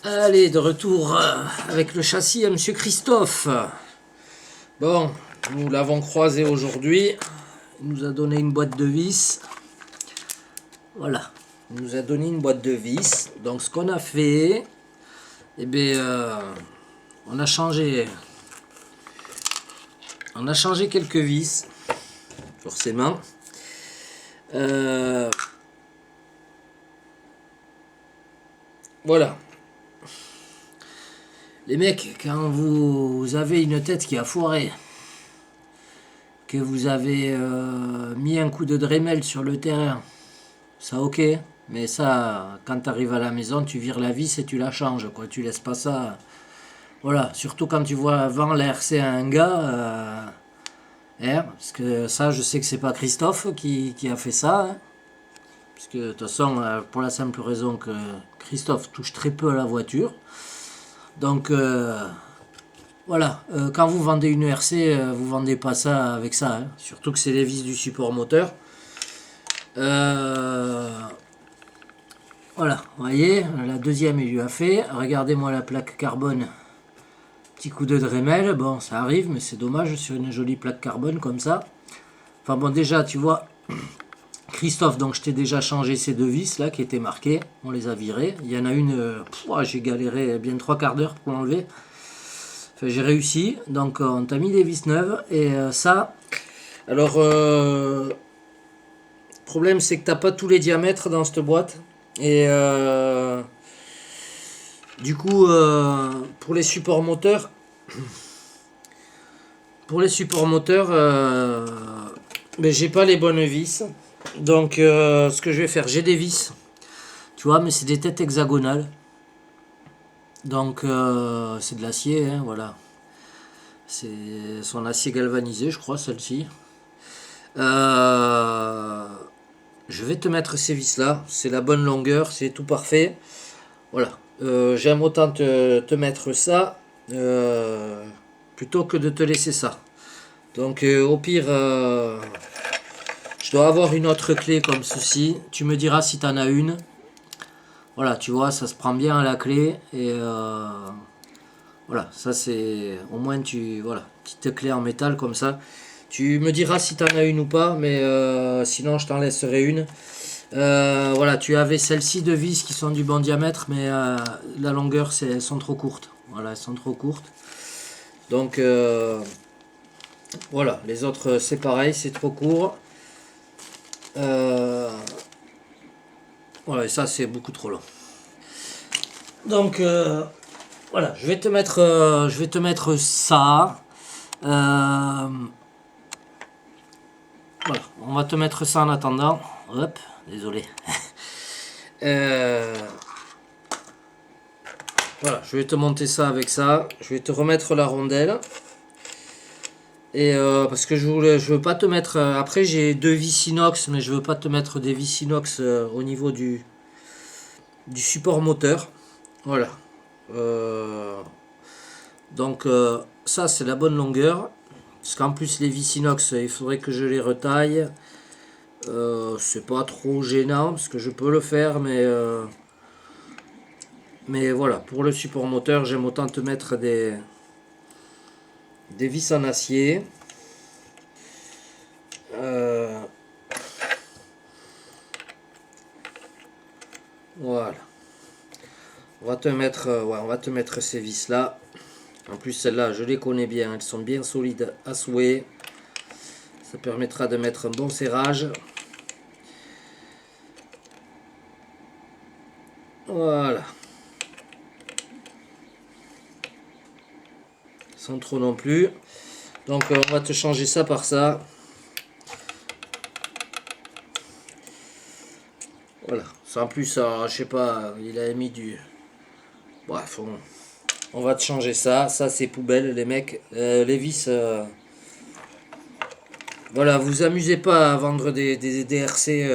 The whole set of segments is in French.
Allez, de retour avec le châssis à Monsieur Christophe. Bon, nous l'avons croisé aujourd'hui. Il nous a donné une boîte de vis. Voilà, il nous a donné une boîte de vis. Donc ce qu'on a fait, eh bien, on a changé quelques vis, forcément. Voilà. Les mecs, quand vous avez une tête qui a foiré, que vous avez mis un coup de Dremel sur le terrain, ça ok, mais ça, quand tu arrives à la maison, tu vires la vis et tu la changes, quoi. Tu laisses pas ça. Voilà, surtout quand tu vois vendre la RC à un gars, parce que ça, je sais que c'est pas Christophe qui a fait ça, hein, parce que de toute façon, pour la simple raison que Christophe touche très peu à la voiture. Donc voilà, quand vous vendez une RC, vous vendez pas ça avec ça, hein. Surtout que c'est les vis du support moteur. Voilà, vous voyez, la deuxième il lui a fait. Regardez-moi la plaque carbone. Petit coup de Dremel, bon ça arrive, mais c'est dommage sur une jolie plaque carbone comme ça. Enfin bon, déjà tu vois, Christophe, donc je t'ai déjà changé ces deux vis là qui étaient marquées, on les a virées. Il y en a une, j'ai galéré bien 3/4 d'heure pour l'enlever. Enfin, j'ai réussi, donc on t'a mis des vis neuves et ça. Alors, le problème c'est que t'as pas tous les diamètres dans cette boîte et du coup, pour les supports moteurs, mais j'ai pas les bonnes vis. Donc, ce que je vais faire, j'ai des vis, tu vois, mais c'est des têtes hexagonales. Donc, c'est de l'acier, hein, voilà. C'est son acier galvanisé, je crois, celle-ci. Je vais te mettre ces vis là, c'est la bonne longueur, c'est tout parfait. Voilà, j'aime autant te mettre ça plutôt que de te laisser ça. Donc au pire, je dois avoir une autre clé comme ceci. Tu me diras si tu en as une. Voilà, tu vois, ça se prend bien à la clé et voilà, ça c'est au moins voilà, petite clé en métal comme ça. Tu me diras si tu en as une ou pas, mais sinon je t'en laisserai une. Voilà, tu avais celles-ci de vis qui sont du bon diamètre, mais la longueur, elles sont trop courtes. Voilà, elles sont trop courtes. Donc voilà, les autres c'est pareil, c'est trop court. Voilà, et ça c'est beaucoup trop long. Donc voilà, je vais te mettre ça. Voilà, on va te mettre ça en attendant. Hop, désolé. Voilà, je vais te monter ça avec ça. Je vais te remettre la rondelle. Et parce que je veux pas te mettre. Après, j'ai deux vis inox, mais je veux pas te mettre des vis inox au niveau du support moteur. Voilà. Donc, ça, c'est la bonne longueur. Parce qu'en plus, les vis inox, il faudrait que je les retaille. C'est pas trop gênant parce que je peux le faire, mais voilà, pour le support moteur, j'aime autant te mettre des vis en acier. Voilà. On va te mettre, ouais, on va te mettre ces vis là. En plus, celles-là, je les connais bien, elles sont bien solides à souhait. Ça permettra de mettre un bon serrage. Voilà. Sans trop non plus. Donc on va te changer ça par ça. Voilà. Ça, en plus, je sais pas, il a mis du... Bref, on va te changer ça. Ça, c'est poubelle, les mecs. Les vis... Voilà, vous amusez pas à vendre des DRC,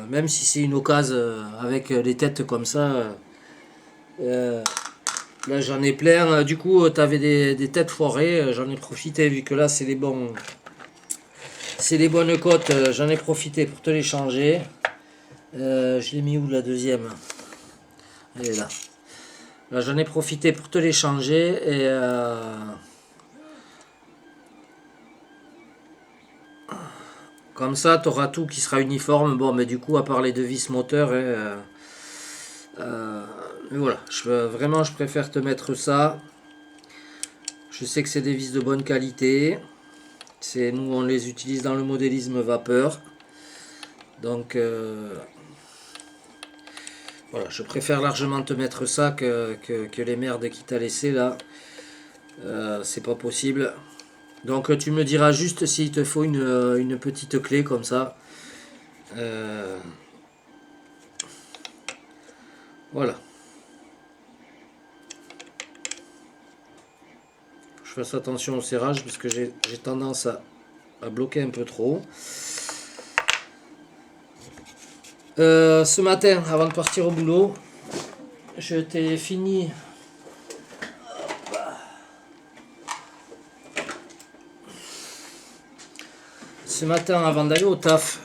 même si c'est une occasion avec les têtes comme ça. Euh, Là, j'en ai plein. Du coup, t'avais des têtes foirées. J'en ai profité, vu que là, c'est les bonnes cotes. J'en ai profité pour te les changer. Je l'ai mis où la deuxième? Elle est là. Là, j'en ai profité pour te les changer. Et comme ça, tu auras tout qui sera uniforme. Bon, mais du coup, à part les deux vis moteurs, mais voilà, vraiment, je préfère te mettre ça. Je sais que c'est des vis de bonne qualité. Nous, on les utilise dans le modélisme vapeur. Donc, voilà, je préfère largement te mettre ça que les merdes qui t'a laissé là. C'est pas possible. Donc, tu me diras juste s'il te faut une petite clé comme ça. Voilà. Je fasse attention au serrage parce que j'ai tendance à bloquer un peu trop. Ce matin, avant de partir au boulot, je t'ai fini. Ce matin, avant d'aller au taf,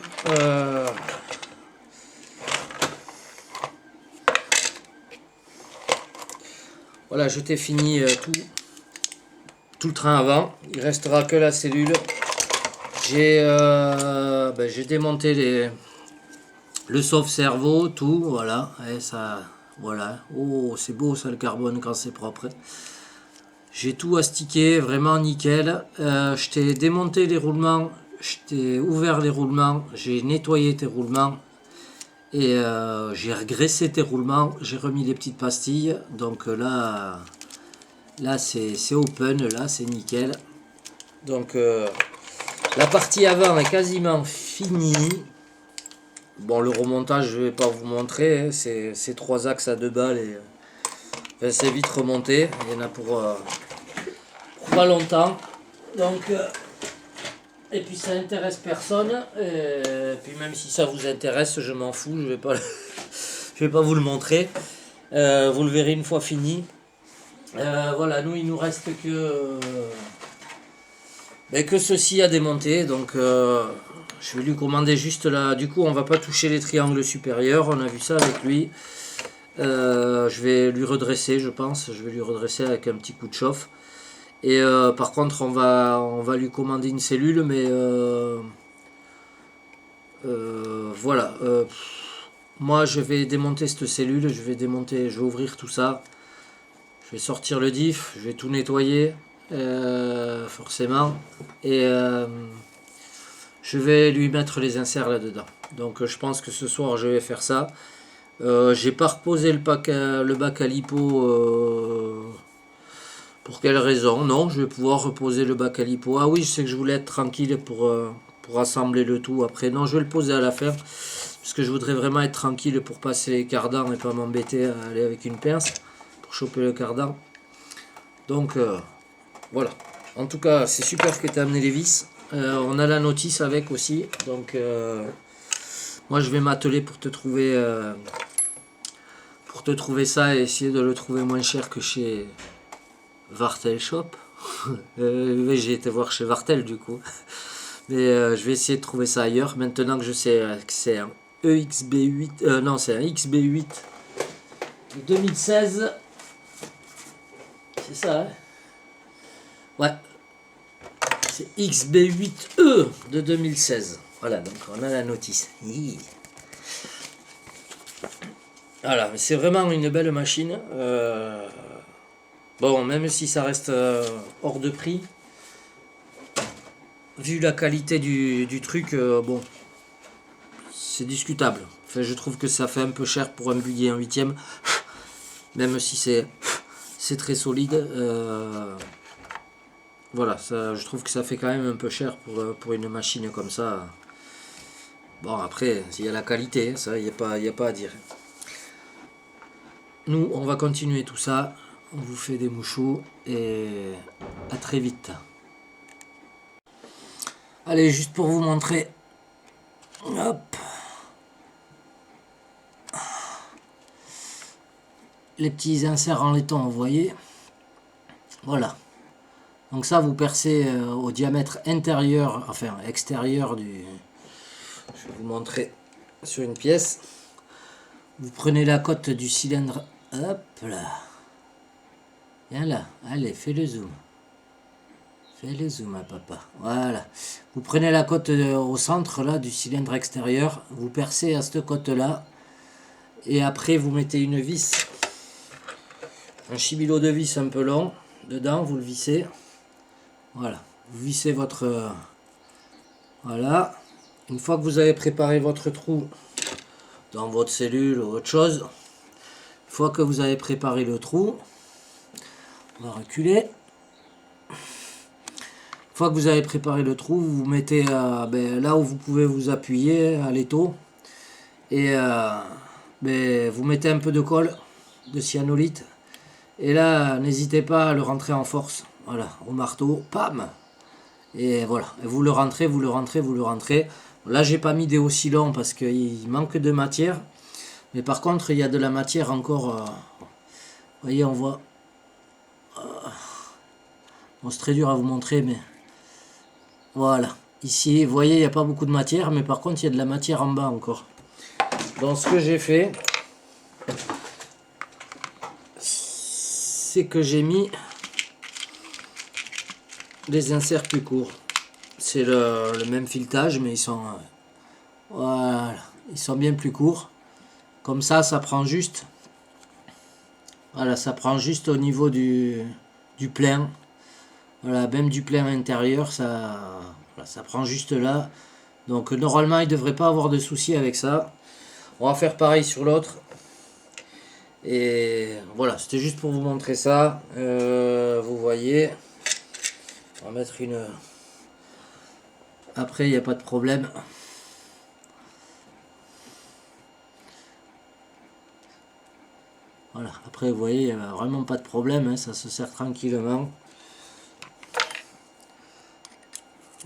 voilà, je t'ai fini tout le train avant. Il restera que la cellule. J'ai démonté le sauve-cerveau, tout, voilà. Et ça, voilà. Oh, c'est beau ça le carbone quand c'est propre. J'ai tout astiqué, vraiment nickel. Je t'ai démonté les roulements, je t'ai ouvert les roulements, j'ai nettoyé tes roulements et j'ai regraissé tes roulements, j'ai remis les petites pastilles. Donc là c'est open, là c'est nickel. Donc la partie avant est quasiment finie. Bon, le remontage je vais pas vous montrer, hein. C'est 3 axes à 2 balles et c'est vite remonté. Il y en a pour pas longtemps. Donc et puis ça intéresse personne. Et puis même si ça vous intéresse, je m'en fous, je vais pas vous le montrer. Vous le verrez une fois fini. Voilà, nous il nous reste que ceci à démonter. Donc je vais lui commander juste là. Du coup, on va pas toucher les triangles supérieurs. On a vu ça avec lui. Je vais lui redresser, je pense. Je vais lui redresser avec un petit coup de chauffe. Et par contre, on va lui commander une cellule, mais voilà. Moi, je vais démonter cette cellule. Je vais ouvrir tout ça. Je vais sortir le diff. Je vais tout nettoyer, forcément. Et je vais lui mettre les inserts là-dedans. Donc, je pense que ce soir, je vais faire ça. J'ai pas reposé le bac à lipo. Pour quelle raison? Non, je vais pouvoir reposer le bac à lipo. Ah oui, je sais que je voulais être tranquille pour assembler le tout après. Non, je vais le poser à la fin. Parce que je voudrais vraiment être tranquille pour passer les cardans et pas m'embêter à aller avec une pince pour choper le cardan. Donc voilà. En tout cas, c'est super que tu as amené les vis. On a la notice avec aussi. Donc moi je vais m'atteler pour te trouver ça et essayer de le trouver moins cher que chez Vartel Shop. J'ai été voir chez Vartel du coup. Mais je vais essayer de trouver ça ailleurs. Maintenant que je sais que c'est un EXB8. Non, c'est un XB8 de 2016. C'est ça, hein? Ouais. C'est XB8E de 2016. Voilà, donc on a la notice. Voilà, mais c'est vraiment une belle machine. Bon, même si ça reste hors de prix, vu la qualité du truc, bon, c'est discutable. Enfin, je trouve que ça fait un peu cher pour un buggy en 8ème, même si c'est très solide. Voilà, ça, je trouve que ça fait quand même un peu cher pour une machine comme ça. Bon, après, s'il y a la qualité, ça, il n'y a pas à dire. Nous, on va continuer tout ça. On vous fait des mouchous et à très vite. Allez, juste pour vous montrer. Hop. Les petits inserts en laiton, vous voyez. Voilà. Donc ça, vous percez au diamètre intérieur, enfin extérieur du... Je vais vous montrer sur une pièce. Vous prenez la cote du cylindre. Hop là. Viens là. Allez, fais le zoom. Fais le zoom à papa. Voilà. Vous prenez la cote au centre là du cylindre extérieur. Vous percez à cette cote là. Et après, vous mettez une vis. Un chibilo de vis un peu long. Dedans, vous le vissez. Voilà. Vous vissez votre... voilà. Une fois que vous avez préparé votre trou dans votre cellule ou autre chose, une fois que vous avez préparé le trou, on va reculer. Une fois que vous avez préparé le trou, vous mettez là où vous pouvez vous appuyer à l'étau. Et vous mettez un peu de colle, de cyanolite. Et là, n'hésitez pas à le rentrer en force. Voilà, au marteau, pam. Et voilà, et vous le rentrez, vous le rentrez, vous le rentrez. Là, j'ai pas mis des aussi longs parce qu'il manque de matière. Mais par contre, il y a de la matière encore. Vous voyez, on voit. Bon, c'est très dur à vous montrer, mais voilà. Ici, vous voyez, il n'y a pas beaucoup de matière, mais par contre, il y a de la matière en bas encore. Donc, ce que j'ai fait, c'est que j'ai mis des inserts plus courts. C'est le même filetage, mais ils sont voilà, ils sont bien plus courts. Comme ça prend juste. Voilà, ça prend juste au niveau du plein. Voilà, même du plein intérieur, ça prend juste là. Donc normalement, il ne devrait pas avoir de soucis avec ça. On va faire pareil sur l'autre. Et voilà, c'était juste pour vous montrer ça. Vous voyez. On va mettre une... Après, il n'y a pas de problème. Voilà, après, vous voyez, il n'y a vraiment pas de problème. Hein, ça se sert tranquillement.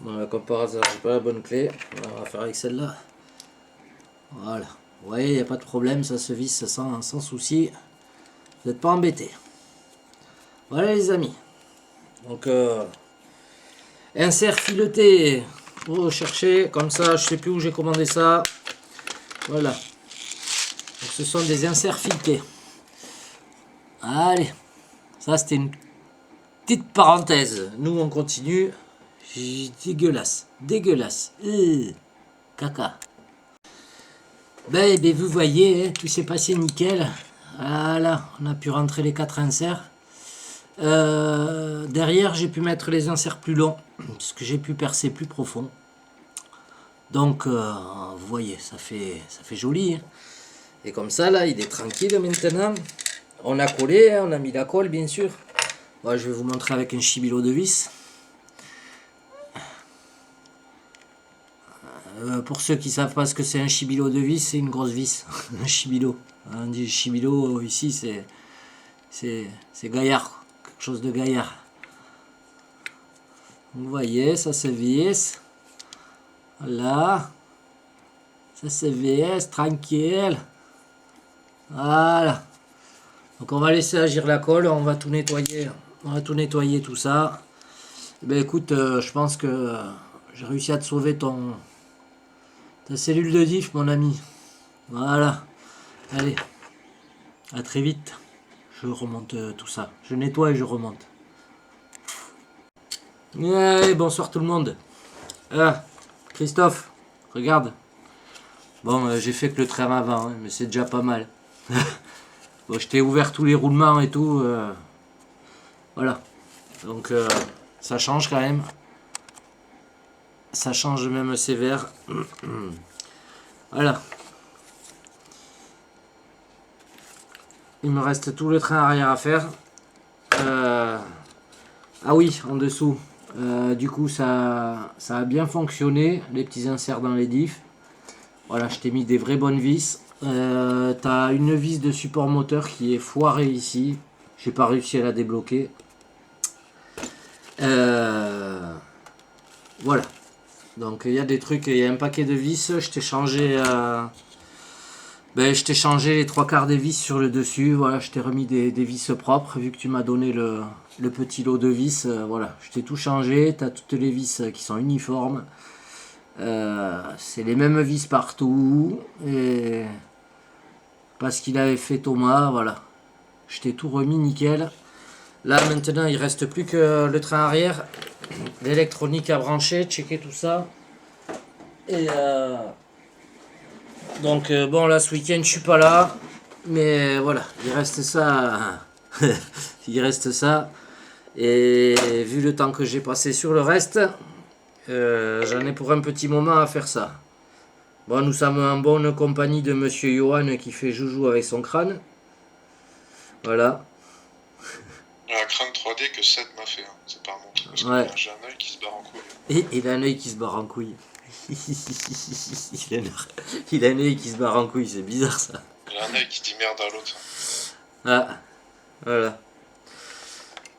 Voilà, comme par hasard, j'ai pas la bonne clé. On va faire avec celle-là. Voilà. Vous voyez, il n'y a pas de problème. Ça se visse sans souci. Vous n'êtes pas embêtés. Voilà, les amis. Donc, insert fileté. Vous cherchez, comme ça, je sais plus où j'ai commandé ça. Voilà. Donc, ce sont des inserts filetés. Allez. Ça, c'était une petite parenthèse. Nous, on continue. Dégueulasse. Dégueulasse. Caca. Ben, vous voyez, hein, tout s'est passé nickel. Voilà, on a pu rentrer les 4 inserts. Derrière, j'ai pu mettre les inserts plus longs, parce que j'ai pu percer plus profond. Donc, vous voyez, ça fait joli. Hein. Et comme ça, là, il est tranquille maintenant. On a collé, hein, on a mis la colle, bien sûr. Moi, je vais vous montrer avec un chibilo de vis. Pour ceux qui ne savent pas ce que c'est un chibilo de vis, c'est une grosse vis. Un chibilo. On dit chibilo, ici, c'est gaillard. Quelque chose de gaillard. Vous voyez, ça se visse. Voilà. Ça se visse, tranquille. Voilà. Donc on va laisser agir la colle, on va tout nettoyer. On va tout nettoyer tout ça. Ben écoute, je pense que j'ai réussi à te sauver ta cellule de diff, mon ami. Voilà. Allez. À très vite. Je remonte tout ça. Je nettoie et je remonte. Allez, bonsoir tout le monde. Ah, Christophe, regarde. Bon, j'ai fait que le train avant, hein, mais c'est déjà pas mal. Bon, je t'ai ouvert tous les roulements et tout. Voilà. Donc, ça change quand même. Ça change même sévère. Voilà. Il me reste tout le train arrière à faire. Ah oui, en dessous. Du coup, ça a bien fonctionné. Les petits inserts dans les diffs. Voilà, je t'ai mis des vraies bonnes vis. T'as une vis de support moteur qui est foirée ici. J'ai pas réussi à la débloquer. Voilà. Donc il y a des trucs, il y a un paquet de vis. Je t'ai changé, les trois quarts des vis sur le dessus. Voilà, je t'ai remis des vis propres vu que tu m'as donné le petit lot de vis. Voilà, je t'ai tout changé. Tu as toutes les vis qui sont uniformes. C'est les mêmes vis partout. Et parce qu'il avait fait Thomas, voilà. Je t'ai tout remis nickel. Là maintenant il reste plus que le train arrière, l'électronique à brancher, checker tout ça. Et donc bon là ce week-end je suis pas là, mais voilà, il reste ça. Il reste ça. Et vu le temps que j'ai passé sur le reste, j'en ai pour un petit moment à faire ça. Bon, nous sommes en bonne compagnie de Monsieur Johan qui fait joujou avec son crâne. Voilà. La crâne 3D que Seth m'a fait, hein. C'est pas un montre. Parce que Ouais. j'ai un œil qui se barre en couille. Et il a un œil qui se barre en couille. Il a un œil qui se barre en couille, c'est bizarre ça. Il a un œil qui dit merde à l'autre. Ah, voilà.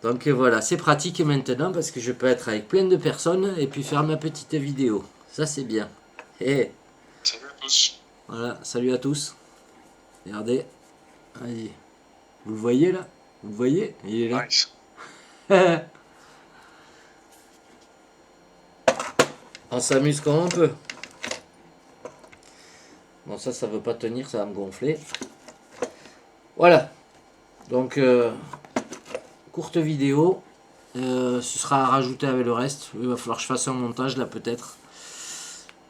Donc voilà, c'est pratique maintenant parce que je peux être avec plein de personnes et puis faire ma petite vidéo. Ça c'est bien. Et Salut à tous. voilà, salut à tous. Regardez. Allez. Vous le voyez là? Vous le voyez? Il est là. Nice. On s'amuse comme on peut. Bon, ça veut pas tenir, ça va me gonfler. Voilà. Donc, courte vidéo. Ce sera à rajouter avec le reste. Il va falloir que je fasse un montage là, peut-être.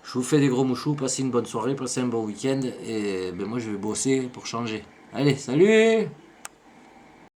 Je vous fais des gros mouchous. Passez une bonne soirée, passez un bon week-end. Et ben, moi, je vais bosser pour changer. Allez, salut!